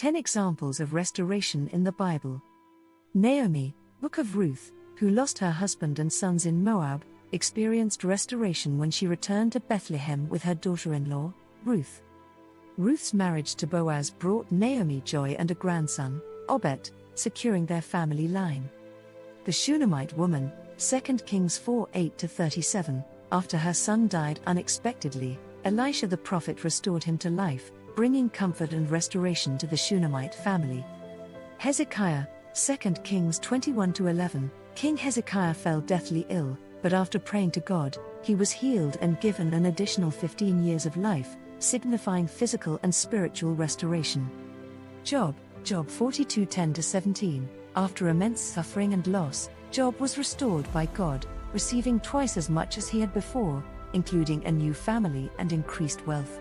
10 examples of restoration in the Bible. Naomi, Book of Ruth, who lost her husband and sons in Moab, experienced restoration when she returned to Bethlehem with her daughter-in-law, Ruth. Ruth's marriage to Boaz brought Naomi joy and a grandson, Obed, securing their family line. The Shunammite Woman, 2 Kings 4:8-37, after her son died unexpectedly, Elisha the prophet restored him to life, bringing comfort and restoration to the Shunammite family. Hezekiah, 2 Kings 21-11, King Hezekiah fell deathly ill, but after praying to God, he was healed and given an additional 15 years of life, signifying physical and spiritual restoration. Job 42:10-17, after immense suffering and loss, Job was restored by God, receiving twice as much as he had before, including a new family and increased wealth.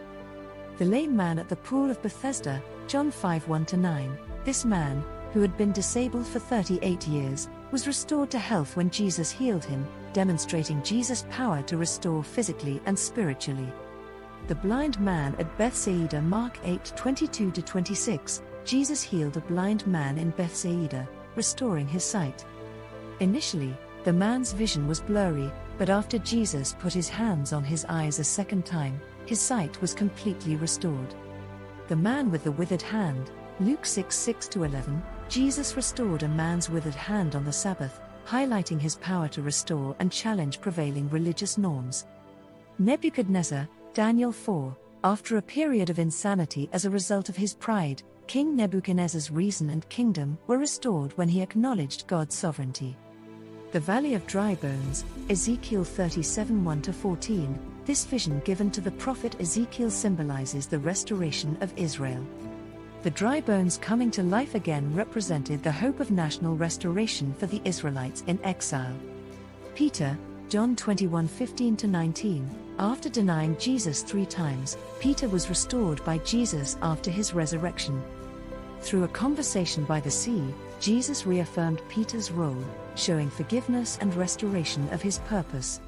The lame man at the pool of Bethesda, John 5:1-9, this man, who had been disabled for 38 years, was restored to health when Jesus healed him, demonstrating Jesus' power to restore physically and spiritually. The blind man at Bethsaida, Mark 8:22-26, Jesus healed a blind man in Bethsaida, restoring his sight. Initially, the man's vision was blurry, but after Jesus put his hands on his eyes a second time, his sight was completely restored. The man with the withered hand, Luke 6:6-11, Jesus restored a man's withered hand on the Sabbath, highlighting his power to restore and challenge prevailing religious norms. Nebuchadnezzar, Daniel 4, after a period of insanity as a result of his pride, King Nebuchadnezzar's reason and kingdom were restored when he acknowledged God's sovereignty. The Valley of Dry Bones, Ezekiel 37:1-14, this vision given to the prophet Ezekiel symbolizes the restoration of Israel. The dry bones coming to life again represented the hope of national restoration for the Israelites in exile. Peter, John 21:15-19, after denying Jesus 3 times, Peter was restored by Jesus after his resurrection. Through a conversation by the sea, Jesus reaffirmed Peter's role, showing forgiveness and restoration of his purpose.